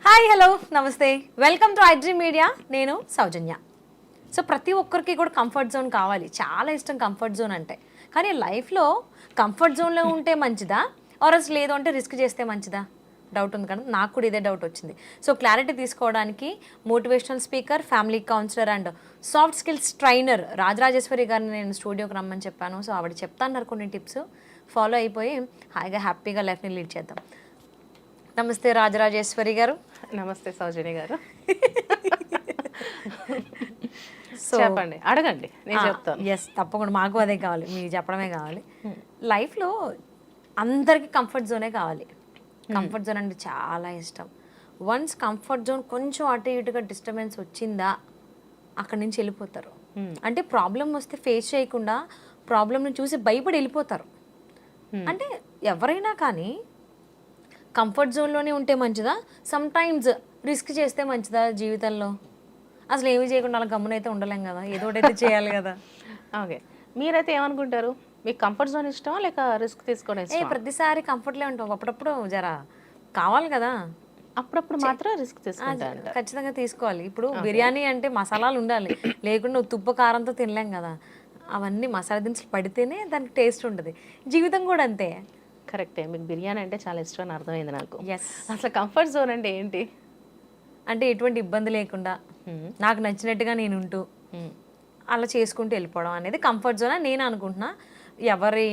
Hi hello నమస్తే welcome to iDream media. నేను సౌజన్య. So ప్రతి ఒక్కరికి కూడా కంఫర్ట్ జోన్ కావాలి, చాలా ఇష్టం కంఫర్ట్ జోన్ అంటే. కానీ లైఫ్లో కంఫర్ట్ జోన్లో ఉంటే మంచిదా ఆర్ఎల్స్ లేదు అంటే రిస్క్ చేస్తే మంచిదా డౌట్ ఉంది కదా, నాకు కూడా ఇదే డౌట్ వచ్చింది. సో క్లారిటీ తీసుకోవడానికి motivational speaker, family counsellor and soft skills trainer Rajarajeshwari గారిని నేను స్టూడియోకి రమ్మని చెప్పాను. సో ఆవిడ చెప్తాన్నారు కొన్ని టిప్స్, ఫాలో అయిపోయి హాయిగా హ్యాపీగా లైఫ్ని లీడ్ చేద్దాం. నమస్తే రాజరాజేశ్వరి గారు. నమస్తే సౌజన్య గారు. సో చెప్పండి, అడగండి, నేను చెప్తాను. ఎస్ తప్పకుండా, మాకు అదే కావాలి, మీరు చెప్పడమే కావాలి. లైఫ్లో అందరికీ కంఫర్ట్ జోనే కావాలి. కంఫర్ట్ జోన్ అంటే చాలా ఇష్టం. వన్స్ కంఫర్ట్ జోన్ కొంచెం అటు ఇటుగా డిస్టర్బెన్స్ వచ్చిందా అక్కడి నుంచి వెళ్ళిపోతారు. అంటే ప్రాబ్లం వస్తే ఫేస్ చేయకుండా ప్రాబ్లమ్ని చూసి భయపడి వెళ్ళిపోతారు. అంటే ఎవరైనా కానీ కంఫర్ట్ జోన్లోనే ఉంటే మంచిదా, సమ్ టైమ్స్ రిస్క్ చేస్తే మంచిదా జీవితంలో? అసలు ఏమీ చేయకుండా అలా గమ్మునైతే ఉండలేం కదా, ఏదో ఒకటి అయితే చేయాలి కదా. ఓకే, మీరైతే ఏమనుకుంటారు? మీకు కంఫర్ట్ జోన్ ఇష్టమా లేక రిస్క్ తీసుకోవడం ఇష్టమా? ప్రతిసారి కంఫర్ట్లే ఉంటాం, అప్పుడప్పుడు జరా కావాలి కదా, అప్పుడప్పుడు మాత్రం రిస్క్ తీసుకుంటారు. ఖచ్చితంగా తీసుకోవాలి. ఇప్పుడు బిర్యానీ అంటే మసాలాలు ఉండాలి, లేకుండా ఉప్పు కారంతో తినలేం కదా. అవన్నీ మసాలా దినుసులు పడితేనే దానికి టేస్ట్ ఉంటుంది. జీవితం కూడా అంతే. కరెక్టే, మీకు బిర్యానీ అంటే చాలా ఇష్టం అని అర్థమైంది నాకు. ఎస్. అసలు కంఫర్ట్ జోన్ అంటే ఏంటి? అంటే ఎటువంటి ఇబ్బంది లేకుండా నాకు నచ్చినట్టుగా నేను ఉంటూ అలా చేసుకుంటూ వెళ్ళిపోవడం అనేది కంఫర్ట్ జోన్ అని నేను అనుకుంటున్నా. ఎవరి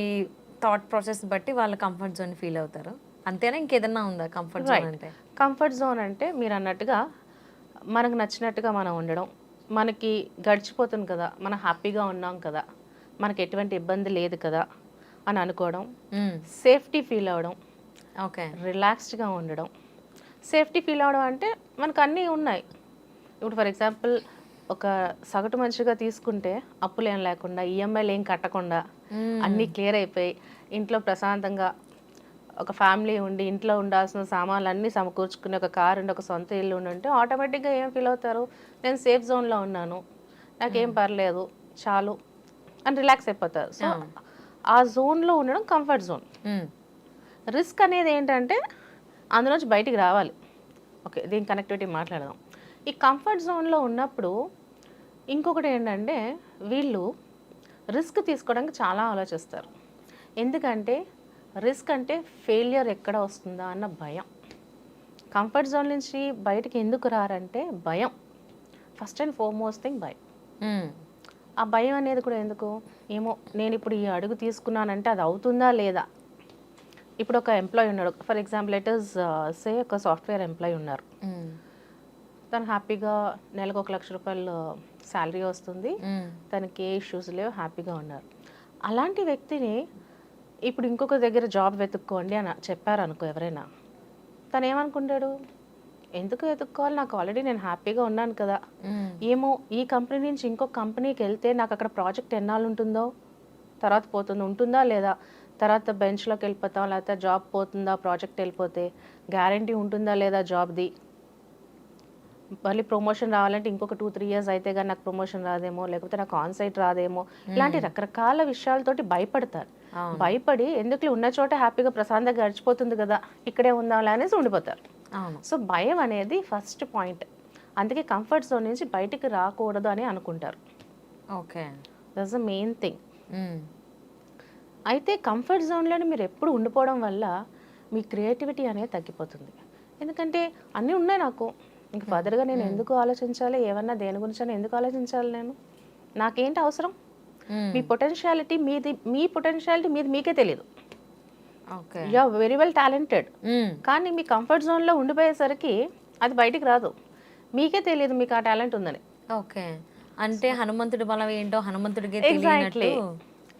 థాట్ ప్రాసెస్ బట్టి వాళ్ళు కంఫర్ట్ జోన్ ఫీల్ అవుతారు. అంతేనా, ఇంకేదన్నా ఉందా కంఫర్ట్ జోన్ అంటే? కంఫర్ట్ జోన్ అంటే మీరు అన్నట్టుగా మనకు నచ్చినట్టుగా మనం ఉండడం, మనకి గడిచిపోతుంది కదా, మనం హ్యాపీగా ఉన్నాం కదా, మనకి ఎటువంటి ఇబ్బంది లేదు కదా అని అనుకోవడం, సేఫ్టీ ఫీల్ అవ్వడం, ఓకే, రిలాక్స్డ్గా ఉండడం. సేఫ్టీ ఫీల్ అవ్వడం అంటే మనకు అన్నీ ఉన్నాయి. ఇప్పుడు ఫర్ ఎగ్జాంపుల్ ఒక సగటు మనిషిగా తీసుకుంటే అప్పులు ఏం లేకుండా, ఈఎంఐలు ఏం కట్టకుండా, అన్నీ క్లియర్ అయిపోయి ఇంట్లో ప్రశాంతంగా ఒక ఫ్యామిలీ ఉండి ఇంట్లో ఉండాల్సిన సామాన్లు అన్నీ సమకూర్చుకుని ఒక కారు ఉండి ఒక సొంత ఇల్లు ఉండి ఆటోమేటిక్గా ఏం ఫీల్ అవుతారు? నేను సేఫ్ జోన్లో ఉన్నాను, నాకేం పర్లేదు చాలు అని రిలాక్స్ అయిపోతారు. సో ఆ జోన్లో ఉండడం కంఫర్ట్ జోన్. రిస్క్ అనేది ఏంటంటే అందులోంచి బయటికి రావాలి. ఓకే, దీని కనెక్టివిటీ మాట్లాడదాం. ఈ కంఫర్ట్ జోన్లో ఉన్నప్పుడు ఇంకొకటి ఏంటంటే వీళ్ళు రిస్క్ తీసుకోవడానికి చాలా ఆలోచిస్తారు. ఎందుకంటే రిస్క్ అంటే ఫెయిలియర్ ఎక్కడ వస్తుందా అన్న భయం. కంఫర్ట్ జోన్ నుంచి బయటికి ఎందుకు రారంటే భయం. ఫస్ట్ అండ్ ఫార్మోస్ట్ థింగ్ భయం. ఆ భయం అనేది కూడా ఎందుకు? ఏమో నేను ఇప్పుడు ఈ అడుగు తీసుకున్నానంటే అది అవుతుందా లేదా. ఇప్పుడు ఒక ఎంప్లాయీ ఉన్నాడు, ఫర్ ఎగ్జాంపుల్ లెట్ us సే ఒక సాఫ్ట్వేర్ ఎంప్లాయీ ఉన్నారు. తను హ్యాపీగా నెలకు 1,00,000 రూపాయలు శాలరీ వస్తుంది, తనకి ఏ ఇష్యూస్ లేవు, హ్యాపీగా ఉన్నారు. అలాంటి వ్యక్తిని ఇప్పుడు ఇంకొక దగ్గర జాబ్ వెతుక్కోండి అని చెప్పారు అనుకో ఎవరైనా, తను ఏమనుకుంటాడు? ఎందుకు వెతుక్కోవాలి, నాకు ఆల్రెడీ నేను హ్యాపీగా ఉన్నాను కదా. ఏమో ఈ కంపెనీ నుంచి ఇంకొక కంపెనీకి వెళ్తే నాకు అక్కడ ప్రాజెక్ట్ ఎన్నాళ్ళు ఉంటుందో, తర్వాత పోతుందో, ఉంటుందా లేదా, తర్వాత బెంచ్లోకి వెళ్ళిపోతాం, లేకపోతే జాబ్ పోతుందా, ప్రాజెక్ట్ వెళ్ళిపోతే గ్యారంటీ ఉంటుందా లేదా జాబ్ది, మళ్ళీ ప్రమోషన్ రావాలంటే ఇంకొక 2-3 years అయితే కానీ నాకు ప్రమోషన్ రాదేమో, లేకపోతే నాకు ఆన్సైట్ రాదేమో, ఇలాంటి రకరకాల విషయాలతోటి భయపడతారు. భయపడి ఎందుకు ఉన్న చోట హ్యాపీగా ప్రశాంతంగా గడిచిపోతుంది కదా, ఇక్కడే ఉందాంలే అనేసి ఉండిపోతారు. సో భయం అనేది ఫస్ట్ పాయింట్. అందుకే కంఫర్ట్ జోన్ నుంచి బయటికి రాకూడదు అని అనుకుంటారు. Okay, that's the main thing. అయితే కంఫర్ట్ జోన్లోనే మీరు ఎప్పుడు ఉండిపోవడం వల్ల మీ క్రియేటివిటీ అనేది తగ్గిపోతుంది. ఎందుకంటే అన్నీ ఉన్నాయి నాకు, ఇంక ఫర్దర్గా నేను ఎందుకు ఆలోచించాలి, ఏమన్నా దేని గురించి ఎందుకు ఆలోచించాలి, నేను నాకేంటి అవసరం? మీ పొటెన్షియాలిటీ మీది మీకే తెలియదు. You are very well talented, కానీ మీ కంఫర్ట్ జోన్లో ఉండిపోయేసరికి అది బయటికి రాదు, మీకే తెలియదు మీకు ఆ టాలెంట్ ఉందని. ఓకే, అంటే హనుమంతుడి బలం ఏంటో హనుమంతుడికి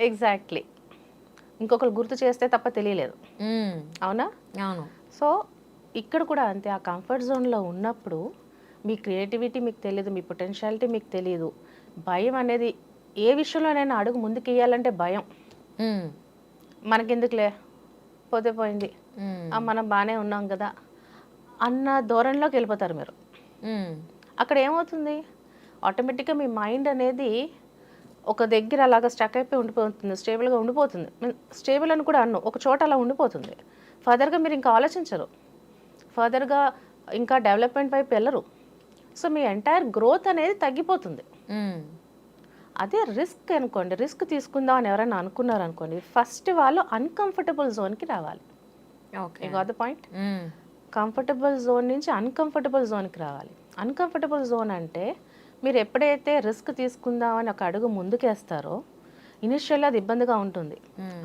ఎగ్జాక్ట్లీ ఇంకొకరు గుర్తు చేస్తే తప్ప తెలియలేదు. అవునా? అవును. సో ఇక్కడ కూడా అంతే, ఆ కంఫర్ట్ జోన్లో ఉన్నప్పుడు మీ క్రియేటివిటీ మీకు తెలియదు, మీ పొటెన్షియాలిటీ మీకు తెలియదు. భయం అనేది ఏ విషయంలోనైనా అడుగు ముందుకు వేయాలంటే భయం. మనకెందుకులే, పోతే పోయింది, మనం బాగానే ఉన్నాం కదా అన్న ధోరణిలోకి వెళ్ళిపోతారు మీరు. అక్కడ ఏమవుతుంది, ఆటోమేటిక్గా మీ మైండ్ అనేది ఒక దగ్గర అలాగా స్టక్ అయిపోయి ఉండిపోతుంది, స్టేబుల్గా ఉండిపోతుంది. స్టేబుల్ అని కూడా అన్ను, ఒక చోట అలా ఉండిపోతుంది. ఫర్దర్గా మీరు ఇంకా ఆలోచించరు, ఫర్దర్గా ఇంకా డెవలప్మెంట్ వైపు వెళ్ళరు. సో మీ ఎంటైర్ గ్రోత్ అనేది తగ్గిపోతుంది. అదే రిస్క్ అనుకోండి, రిస్క్ తీసుకుందాం అని ఎవరైనా అనుకున్నారు అనుకోండి, ఫస్ట్ వాళ్ళు అన్కంఫర్టబుల్ జోన్కి రావాలి. Okay. You got the point. Comfortable zone నుంచి అన్కంఫర్టబుల్ జోన్కి రావాలి. అన్కంఫర్టబుల్ జోన్ అంటే మీరు ఎప్పుడైతే రిస్క్ తీసుకుందామని ఒక అడుగు ముందుకేస్తారో ఇనిషియల్లీ అది ఇబ్బందిగా ఉంటుంది,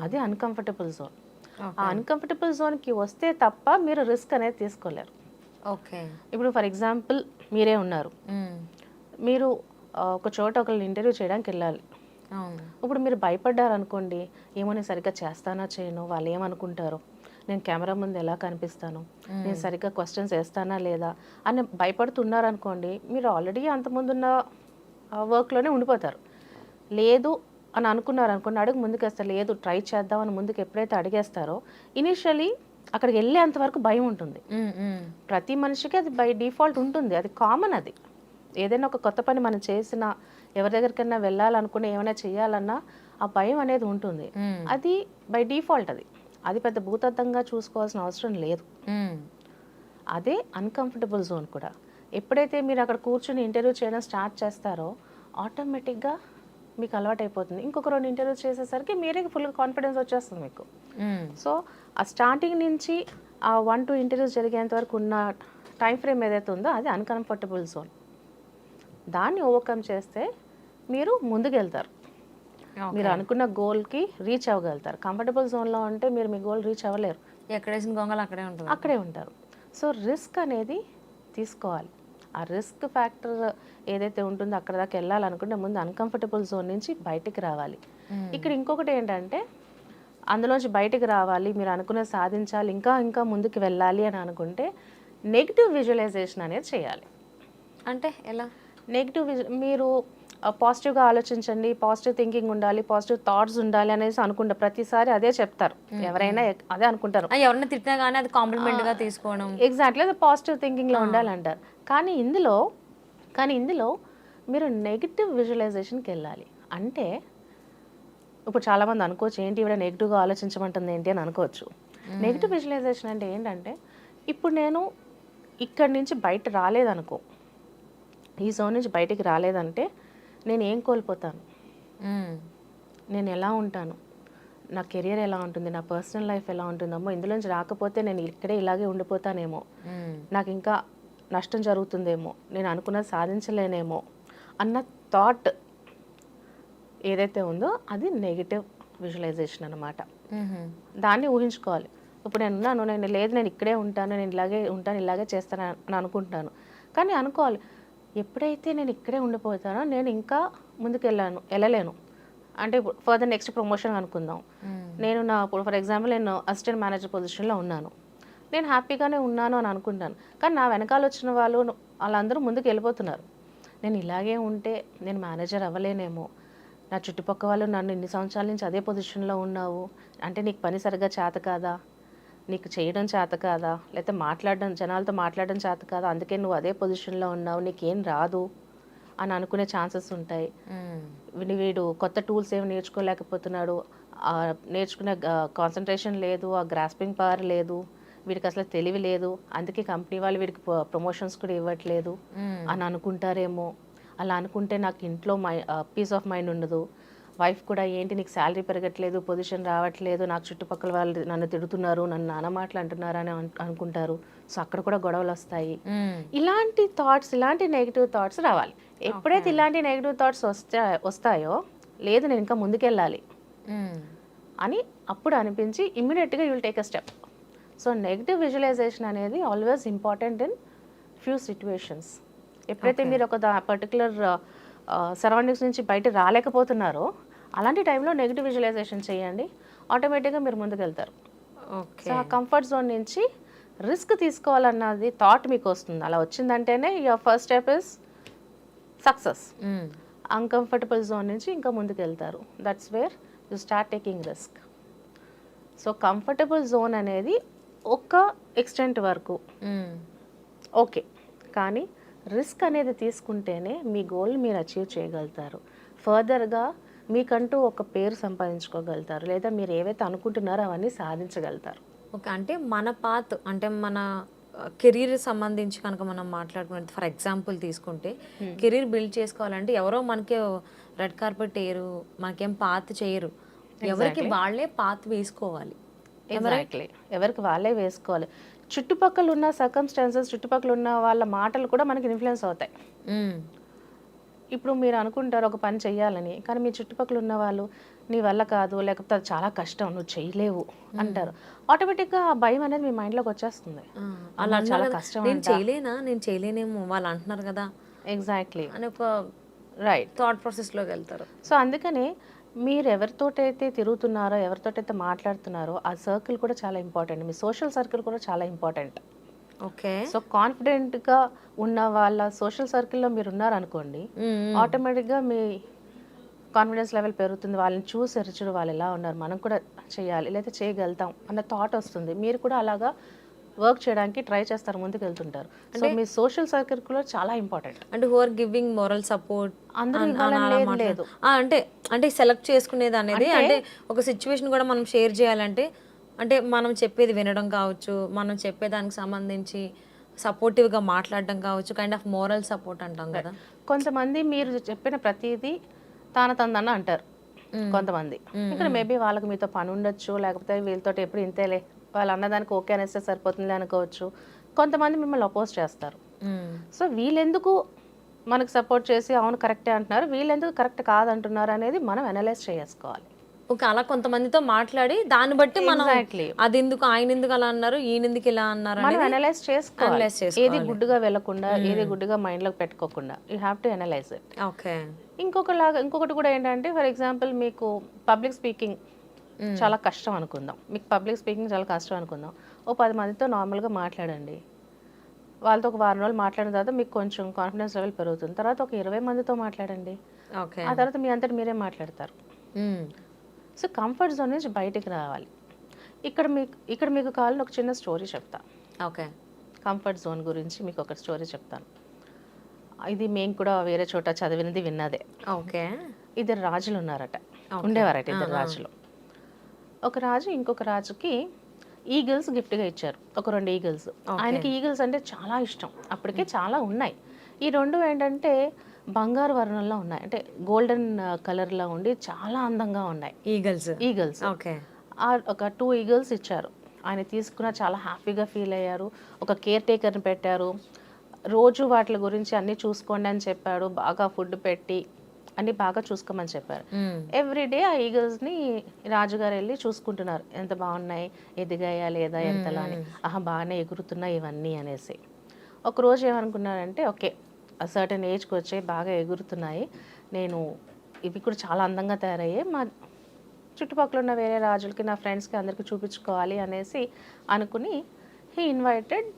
అది అన్కంఫర్టబుల్ జోన్. ఆ అన్కంఫర్టబుల్ జోన్కి వస్తే తప్ప మీరు రిస్క్ అనేది తీసుకోలేరు. ఓకే. ఇప్పుడు ఫర్ ఎగ్జాంపుల్ మీరే ఉన్నారు, మీరు ఒక చోట ఒకరిని ఇంటర్వ్యూ చేయడానికి వెళ్ళాలి. ఇప్పుడు మీరు భయపడ్డారు అనుకోండి, ఏమో నేను సరిగ్గా చేస్తానా చేయను, వాళ్ళు ఏమనుకుంటారో, నేను కెమెరా ముందు ఎలా కనిపిస్తాను, నేను సరిగ్గా క్వశ్చన్స్ వేస్తానా లేదా అని భయపడుతున్నారనుకోండి, మీరు ఆల్రెడీ అంతకుముందున్న వర్క్లోనే ఉండిపోతారు. లేదు అని అనుకున్నారు అనుకోండి, అడుగు ముందుకేస్తారు, లేదు ట్రై చేద్దామని ముందుకు ఎప్పుడైతే అడిగేస్తారో ఇనిషియలీ అక్కడికి వెళ్ళేంత వరకు భయం ఉంటుంది. ప్రతి మనిషికి అది బై డిఫాల్ట్ ఉంటుంది, అది కామన్. అది ఏదైనా ఒక కొత్త పని మనం చేసినా, ఎవరి దగ్గరికైనా వెళ్ళాలనుకున్నా, ఏమైనా చేయాలన్నా ఆ భయం అనేది ఉంటుంది. అది బై డిఫాల్ట్, అది పెద్ద భూతత్వంగా చూసుకోవాల్సిన అవసరం లేదు. అదే అన్కంఫర్టబుల్ జోన్ కూడా. ఎప్పుడైతే మీరు అక్కడ కూర్చొని ఇంటర్వ్యూ చేయడం స్టార్ట్ చేస్తారో ఆటోమేటిక్గా మీకు అలవాటు అయిపోతుంది. ఇంకొక 2 ఇంటర్వ్యూస్ చేసేసరికి మీరే ఫుల్ కాన్ఫిడెన్స్ వచ్చేస్తుంది మీకు. సో ఆ స్టార్టింగ్ నుంచి ఆ 1-2 ఇంటర్వ్యూస్ జరిగేంత వరకు ఉన్న టైం ఫ్రేమ్ ఏదైతే ఉందో అది అన్కంఫర్టబుల్ జోన్. దాన్ని ఓవర్కమ్ చేస్తే మీరు ముందుకెళ్తారు, మీరు అనుకున్న గోల్కి రీచ్ అవ్వగలుగుతారు. కంఫర్టబుల్ జోన్లో ఉంటే మీరు మీ గోల్ రీచ్ అవ్వలేరు, ఎక్కడేసిన గొంగలు అక్కడే ఉంటారు. సో రిస్క్ అనేది తీసుకోవాలి. ఆ రిస్క్ ఫ్యాక్టర్ ఏదైతే ఉంటుందో అక్కడ దాకా వెళ్ళాలనుకుంటే ముందు అన్కంఫర్టబుల్ జోన్ నుంచి బయటికి రావాలి. ఇక్కడ ఇంకొకటి ఏంటంటే, అందులోంచి బయటికి రావాలి, మీరు అనుకున్నది సాధించాలి, ఇంకా ఇంకా ముందుకు వెళ్ళాలి అని అనుకుంటే నెగిటివ్ విజువలైజేషన్ అనేది చేయాలి. అంటే ఎలా? మీరు పాజిటివ్గా ఆలోచించండి, పాజిటివ్ థింకింగ్ ఉండాలి, పాజిటివ్ థాట్స్ ఉండాలి అనేసి అనుకుంటా. ప్రతిసారి అదే చెప్తారు, ఎవరైనా అదే అనుకుంటారు. ఎవరైనా తిట్టినా కానీ అది కాంప్లిమెంట్గా తీసుకోవడం, ఎగ్జాక్ట్లీ అది పాజిటివ్ థింకింగ్లో ఉండాలంటారు. కానీ ఇందులో మీరు నెగిటివ్ విజువలైజేషన్కి వెళ్ళాలి. అంటే ఇప్పుడు చాలామంది అనుకోవచ్చు, ఏంటి ఇవిడ నెగిటివ్గా ఆలోచించమంటుంది ఏంటి అని అనుకోవచ్చు. నెగిటివ్ విజువలైజేషన్ అంటే ఏంటంటే, ఇప్పుడు నేను ఇక్కడి నుంచి బయట రాలేదనుకో, ఈ జోన్ నుంచి బయటికి రాలేదంటే నేను ఏం కోల్పోతాను, నేను ఎలా ఉంటాను, నా కెరియర్ ఎలా ఉంటుంది, నా పర్సనల్ లైఫ్ ఎలా ఉంటుందమ్మో, ఇందులోంచి రాకపోతే నేను ఇక్కడే ఇలాగే ఉండిపోతానేమో, నాకు ఇంకా నష్టం జరుగుతుందేమో, నేను అనుకున్నది సాధించలేనేమో అన్న థాట్ ఏదైతే ఉందో అది నెగిటివ్ విజువలైజేషన్ అన్నమాట. దాన్ని ఊహించుకోవాలి. ఇప్పుడు నేను ఇక్కడే ఉంటాను, నేను ఇలాగే ఉంటాను, ఇలాగే చేస్తాను అని అనుకుంటాను. కానీ అనుకోవాలి, ఎప్పుడైతే నేను ఇక్కడే ఉండిపోతానో నేను ఇంకా ముందుకు వెళ్ళలేను. అంటే ఇప్పుడు ఫర్దర్ నెక్స్ట్ ప్రమోషన్ అనుకుందాం, నేను ఫర్ ఎగ్జాంపుల్ నేను అసిస్టెంట్ మేనేజర్ పొజిషన్లో ఉన్నాను, నేను హ్యాపీగానే ఉన్నాను అని అనుకుంటాను. కానీ నా వెనకాల వచ్చిన వాళ్ళందరూ ముందుకు వెళ్ళిపోతున్నారు. నేను ఇలాగే ఉంటే నేను మేనేజర్ అవ్వలేనేమో, నా చుట్టుపక్కల వాళ్ళు నన్ను ఇన్ని సంవత్సరాల నుంచి అదే పొజిషన్లో ఉన్నావు అంటే నీకు పని సరిగ్గా చేత కాదా, నీకు చేయడం చేత కాదా, లేకపోతే జనాలతో మాట్లాడడం చేత కాదా, అందుకే నువ్వు అదే పొజిషన్లో ఉన్నావు, నీకేం రాదు అని అనుకునే ఛాన్సెస్ ఉంటాయి. వీడు కొత్త టూల్స్ ఏమి నేర్చుకోలేకపోతున్నాడు, నేర్చుకునే కాన్సన్ట్రేషన్ లేదు, ఆ గ్రాస్పింగ్ పవర్ లేదు, వీడికి అసలు తెలివి లేదు, అందుకే కంపెనీ వాళ్ళు వీడికి ప్రమోషన్స్ కూడా ఇవ్వట్లేదు అని అనుకుంటారేమో. అలా అనుకుంటే నాకు ఇంట్లో పీస్ ఆఫ్ మైండ్ ఉండదు, వైఫ్ కూడా ఏంటి నీకు శాలరీ పెరగట్లేదు, పొజిషన్ రావట్లేదు, నాకు చుట్టుపక్కల వాళ్ళు నన్ను తిడుతున్నారు, నన్ను నాన్న మాటలు అంటున్నారు అని అనుకుంటారు. సో అక్కడ కూడా గొడవలు వస్తాయి. ఇలాంటి థాట్స్, ఇలాంటి నెగిటివ్ థాట్స్ రావాలి. ఎప్పుడైతే ఇలాంటి నెగిటివ్ థాట్స్ వస్తాయో, లేదు నేను ఇంకా ముందుకెళ్ళాలి అని అప్పుడు అనిపించి ఇమ్మీడియట్గా you will take a step. So negative visualization అనేది always important in few situations. ఎప్పుడైతే మీరు ఒక పర్టికులర్ సరౌండింగ్స్ నుంచి బయట రాలేకపోతున్నారో అలాంటి టైంలో నెగిటివ్ విజువలైజేషన్ చేయండి, ఆటోమేటిక్గా మీరు ముందుకెళ్తారు. సో ఆ కంఫర్ట్ జోన్ నుంచి రిస్క్ తీసుకోవాలన్నది థాట్ మీకు వస్తుంది. అలా వచ్చిందంటేనే your first step is success. Uncomfortable zone నుంచి ఇంకా ముందుకెళ్తారు. That's where you start taking risk. So comfortable zone అనేది ఒక ఎక్స్టెంట్ వరకు ఓకే, కానీ రిస్క్ అనేది తీసుకుంటేనే మీ గోల్ మీరు అచీవ్ చేయగలుగుతారు. ఫర్దర్గా మీకంటూ ఒక పేరు సంపాదించుకోగలుగుతారు, లేదా మీరు ఏవైతే అనుకుంటున్నారో అవన్నీ సాధించగలుగుతారు. ఓకే. అంటే మన పాత్ అంటే మన కెరీర్ సంబంధించి కనుక మనం మాట్లాడుకున్నట్టు ఫర్ ఎగ్జాంపుల్ తీసుకుంటే కెరీర్ బిల్డ్ చేసుకోవాలంటే ఎవరో మనకి రెడ్ కార్పెట్ వేయరు, మనకేం పాత్ చేయరు. ఎవరికి వాళ్ళే పాత్ వేసుకోవాలి. ఎగ్జాక్ట్లీ, ఎవరికి వాళ్ళే వేసుకోవాలి. చుట్టుపక్కల ఉన్న సర్కమ్స్టాన్సెస్, చుట్టుపక్కల ఉన్న వాళ్ళ మాటలు కూడా మనకి ఇన్ఫ్లుయెన్స్ అవుతాయి. ఇప్పుడు మీరు అనుకుంటారు ఒక పని చెయ్యాలని, కానీ మీ చుట్టుపక్కల ఉన్న వాళ్ళు నీ వల్ల కాదు, లేకపోతే అది చాలా కష్టం, నువ్వు చేయలేవు అంటారు. ఆటోమేటిక్గా ఆ భయం అనేది మీ మైండ్లోకి వచ్చేస్తుంది. అలా అమ్మో, చాలా అన్నారు కదా, కష్టం నేను అంట. చేయలేనా, నేను చేయలేనేమో వాళ్ళు అంటున్నారు కదా ఎగ్జాక్ట్లీ, అని ఒక రైట్. థాట్ ప్రాసెస్లోకి వెళ్తారు. సో అందుకని మీరు ఎవరితోటైతే తిరుగుతున్నారో, ఎవరితోటైతే మాట్లాడుతున్నారో ఆ సర్కిల్ కూడా చాలా ఇంపార్టెంట్. మీ సోషల్ సర్కిల్ కూడా చాలా ఇంపార్టెంట్. ఓకే. సో కాన్ఫిడెంట్గా ఉన్న వాళ్ళ సోషల్ సర్కిల్లో మీరు ఉన్నారనుకోండి, ఆటోమేటిక్గా మీ కాన్ఫిడెన్స్ లెవెల్ పెరుగుతుంది. వాళ్ళని చూసి ఎరచుడు వాళ్ళు ఎలా ఉన్నారు, మనం కూడా చేయాలి లేదా చేయగలుగుతాం అన్న థాట్ వస్తుంది. మీరు కూడా అలాగా వర్క్ చేయడానికి ట్రై చేస్తారు, ముందుకు వెళ్తుంటారు. సో మీ సోషల్ సర్కిల్ కూడా చాలా ఇంపార్టెంట్. అంటే who are giving moral support అందరూ ఇవ్వాలని లేదు. అంటే అంటే సెలెక్ట్ చేసుకునేది అనేది అంటే ఒక సిచ్యువేషన్ కూడా మనం షేర్ చేయాలంటే అంటే మనం చెప్పేది వినడం కావచ్చు, మనం చెప్పేదానికి సంబంధించి సపోర్టివ్గా మాట్లాడడం కావచ్చు, కైండ్ ఆఫ్ మోరల్ సపోర్ట్ అంటాం కదా. కొంతమంది మీరు చెప్పిన ప్రతిదీ తందన్న అంటారు. కొంతమంది ఇక్కడ మేబీ వాళ్ళకి మీతో పని ఉండొచ్చు, లేకపోతే వీళ్ళతో ఎప్పుడు ఇంతేలే, వాళ్ళు అన్నదానికి ఓకే అనేస్తే సరిపోతుంది అనుకోవచ్చు. కొంతమంది మిమ్మల్ని అపోజ్ చేస్తారు. సో వీళ్ళెందుకు మనకు సపోర్ట్ చేసి అవును కరెక్టే అంటున్నారు, వీళ్ళెందుకు కరెక్ట్ కాదంటున్నారు అనేది మనం అనలైజ్ చేసుకోవాలి. ఓకే, అలా కొంతమందితో మాట్లాడి దాన్ని బట్టి మనం Exactly. అది ఎందుకు ఆయన ఎందుకు అలా అన్నారు, ఈయన ఎందుకు ఇలా అన్నారు మనం అనేది అనలైజ్ చేసుకోవాలి. analyze చేసుకోవాలి. ఏది గుడ్డుగా వెళ్ళకుండా, ఏది గుడ్డుగా మైండ్లోకి పెట్టుకోకుండా you have to analyse it. Okay. ఇంకొకటి కూడా ఏంటంటే, ఫర్ ఎగ్జాంపుల్ మీకు పబ్లిక్ స్పీకింగ్ చాలా కష్టం అనుకుందాం. మీకు పబ్లిక్ స్పీకింగ్ చాలా కష్టం అనుకుందాం. ఓ 10 మందితో నార్మల్గా మాట్లాడండి. వాళ్ళతో ఒక వారం రోజులు మాట్లాడిన తర్వాత మీకు కొంచెం కాన్ఫిడెన్స్ లెవెల్ పెరుగుతుంది. తర్వాత ఒక 20 మందితో మాట్లాడండి. ఓకే. ఆ తర్వాత మీ అంతటి మీరే మాట్లాడతారు. సో కంఫర్ట్ జోన్ నుంచి బయటికి రావాలి. ఇక్కడ మీకు కావాలని ఒక చిన్న స్టోరీ చెప్తా. ఓకే. కంఫర్ట్ జోన్ గురించి మీకు ఒక స్టోరీ చెప్తాను. ఇది మేము కూడా వేరే చోట చదివినది విన్నదే. ఓకే. ఇద్దరు రాజులు ఉన్నారట, ఉండేవారట ఇద్దరు రాజులు. ఒక రాజు ఇంకొక రాజుకి ఈగిల్స్ గిఫ్ట్గా ఇచ్చారు, ఒక 2 ఈగిల్స్. ఆయనకి ఈగిల్స్ అంటే చాలా ఇష్టం, అప్పటికే చాలా ఉన్నాయి. ఈ 2 ఏంటంటే బంగారు వర్ణంలో ఉన్నాయి, అంటే గోల్డెన్ కలర్లో ఉండి చాలా అందంగా ఉన్నాయి ఈగల్స్. ఓకే. ఒక 2 ఈగల్స్ ఇచ్చారు. ఆయన తీసుకున్న చాలా హ్యాపీగా ఫీల్ అయ్యారు. ఒక కేర్ టేకర్ని పెట్టారు, రోజు వాటి గురించి అన్నీ చూసుకోండి అని చెప్పాడు. బాగా ఫుడ్ పెట్టి అన్నీ బాగా చూసుకోమని చెప్పారు. ఎవ్రీడే ఆ ఈగల్స్ని రాజుగారు వెళ్ళి చూసుకుంటున్నారు, ఎంత బాగున్నాయి, ఎదిగాయా లేదా, ఎంతలా అని. బాగానే ఎగురుతున్నాయి ఇవన్నీ అనేసి. ఒకరోజు ఏమనుకున్నారంటే, ఓకే సర్టెన్ ఏజ్కి వచ్చాయి, బాగా ఎగురుతున్నాయి, నేను ఇవి కూడా చాలా అందంగా తయారయ్యాయి, మా చుట్టుపక్కల ఉన్న వేరే రాజులకి, నా ఫ్రెండ్స్కి అందరికీ చూపించుకోవాలి అనేసి అనుకుని హీ ఇన్వైటెడ్,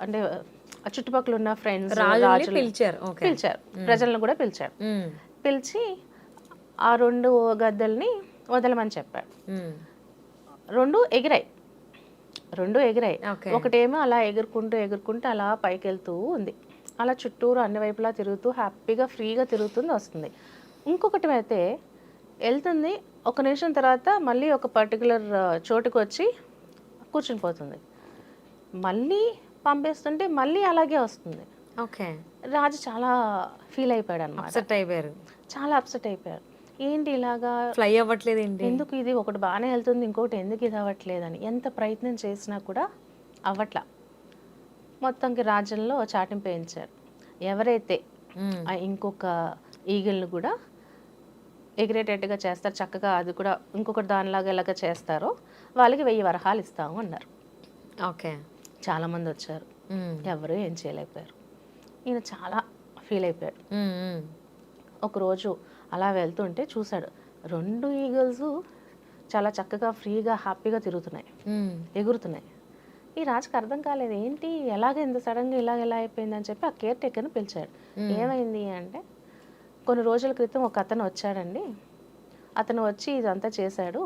అంటే ఆ చుట్టుపక్కల ఉన్న ఫ్రెండ్స్ రాజులు పిలిచారు, ప్రజలను కూడా పిలిచారు. పిలిచి ఆ 2 గద్దెల్ని వదలమని చెప్పాడు. 2 ఎగిరాయి. ఒకటేమో అలా ఎగురుకుంటూ అలా పైకి వెళ్తూ ఉంది. అలా చుట్టూరు అన్ని వైపులా తిరుగుతూ హ్యాపీగా ఫ్రీగా తిరుగుతుంది, వస్తుంది. ఇంకొకటి అయితే వెళ్తుంది, ఒక నిమిషం తర్వాత మళ్ళీ ఒక పర్టికులర్ చోటుకు వచ్చి కూర్చుని పోతుంది. మళ్ళీ పంపిస్తుంటే మళ్ళీ అలాగే వస్తుంది. ఓకే. రాజు చాలా ఫీల్ అయిపోయాడు అనమాట, చాలా అప్సెట్ అయిపోయారు. ఏంటి ఇలాగా ఫ్లై అవ్వట్లేదు ఏంటి, ఎందుకు ఇది ఒకటి బాగానే వెళ్తుంది, ఇంకొకటి ఎందుకు ఇది అవ్వట్లేదని ఎంత ప్రయత్నం చేసినా కూడా అవ్వట్లా. మొత్తంకి రాజ్యంలో చాటింపు వేయించారు. ఎవరైతే ఇంకొక ఈగిల్ని కూడా ఎగిరేటట్టుగా చేస్తారు, చక్కగా అది కూడా ఇంకొకటి దానిలాగా ఎలాగ చేస్తారో వాళ్ళకి 1000 వరహాలు ఇస్తాము అన్నారు. ఓకే. చాలామంది వచ్చారు, ఎవరు ఏం చేయలేకపోయారు. ఈయన చాలా ఫీల్ అయిపోయాడు. ఒకరోజు అలా వెళ్తుంటే చూశాడు, 2 ఈగల్స్ చాలా చక్కగా ఫ్రీగా హ్యాపీగా తిరుగుతున్నాయి, ఎగురుతున్నాయి. ఈ రాజుకి అర్థం కాలేదు, ఏంటి ఎలాగ ఇంత సడన్గా ఎలా అయిపోయింది అని చెప్పి ఆ కేర్ టేకర్ని పిలిచాడు. ఏమైంది అంటే, కొన్ని రోజుల క్రితం ఒక అతను వచ్చాడండి, అతను వచ్చి ఇదంతా చేశాడు,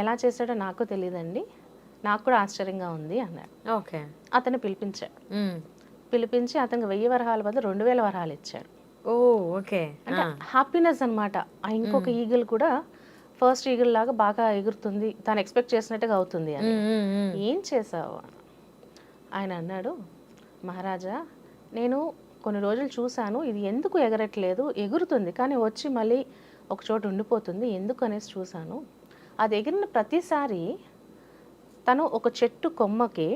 ఎలా చేశాడో నాకు తెలియదండి, నాకు కూడా ఆశ్చర్యంగా ఉంది అన్నాడు. ఓకే. అతను పిలిపించి అతనికి 1000 వరహాల బదులు 2000 వరహాలు ఇచ్చాడు. ఓ ఓకే. అంటే హ్యాపీనెస్ అనమాట. ఆ ఇంకొక ఈగిల్ కూడా ఫస్ట్ ఈగిల్ లాగా బాగా ఎగురుతుంది, తను ఎక్స్పెక్ట్ చేసినట్టుగా అవుతుంది అని. ఏం చేసావు? ఆయన అన్నాడు, మహారాజా నేను కొన్ని రోజులు చూశాను, ఇది ఎందుకు ఎగరట్లేదు, ఎగురుతుంది కానీ వచ్చి మళ్ళీ ఒక చోట ఉండిపోతుంది, ఎందుకు అనేసి చూశాను. అది ఎగిరిన ప్రతిసారి తను ఒక చెట్టు కొమ్మకి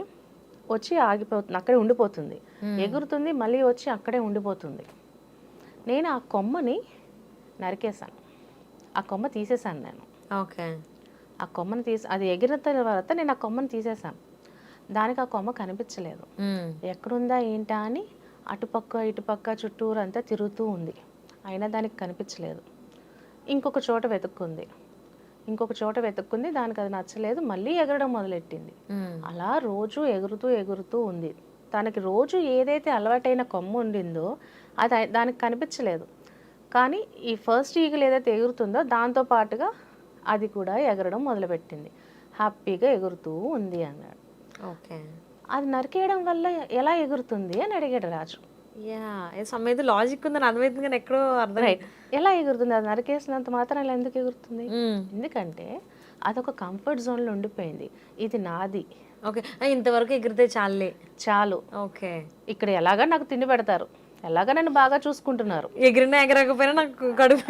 వచ్చి ఆగిపోతుంది, అక్కడే ఉండిపోతుంది, ఎగురుతుంది మళ్ళీ వచ్చి అక్కడే ఉండిపోతుంది. నేను ఆ కొమ్మని నరికేశాను, ఆ కొమ్మ తీసేశాను నేను. ఓకే. ఆ కొమ్మని అది ఎగిరిన తర్వాత నేను ఆ కొమ్మని తీసేశాను. దానికి ఆ కొమ్మ కనిపించలేదు. ఎక్కడుందా ఏంటా అని అటుపక్క ఇటుపక్క చుట్టూరు అంతా తిరుగుతూ ఉంది, అయినా దానికి కనిపించలేదు. ఇంకొక చోట వెతుక్కుంది, దానికి అది నచ్చలేదు, మళ్ళీ ఎగరడం మొదలెట్టింది. అలా రోజు ఎగురుతూ ఉంది. తనకి రోజు ఏదైతే అలవాటైన కొమ్మ ఉండిందో అది దానికి కనిపించలేదు. కానీ ఈ ఫస్ట్ ఈగిల్ ఏదైతే ఎగురుతుందో దాంతో పాటుగా అది కూడా ఎగరడం మొదలుపెట్టింది, హ్యాపీగా ఎగురుతూ ఉంది అన్నాడు. ఓకే. అది నరికేయడం వల్ల ఎలా ఎగురుతుంది అని అడిగాడు రాజు. సమేది లాజిక్ ఉందని అర్థమైంది కానీ ఎక్కడో అర్థం. రైట్, ఎలా ఎగురుతుంది? అది నరికేసినంత మాత్రం ఇలా ఎందుకు ఎగురుతుంది? ఎందుకంటే అదొక కంఫర్ట్ జోన్లో ఉండిపోయింది, ఇది నాది. ఓకే, ఇంతవరకు ఎగిరితే చాలు. ఓకే, ఇక్కడ ఎలాగా నాకు తిండి పెడతారు, ఎలాగా నన్ను బాగా చూసుకుంటున్నారు, ఎగిరినా ఎగరకపోయినా నాకు కడుపు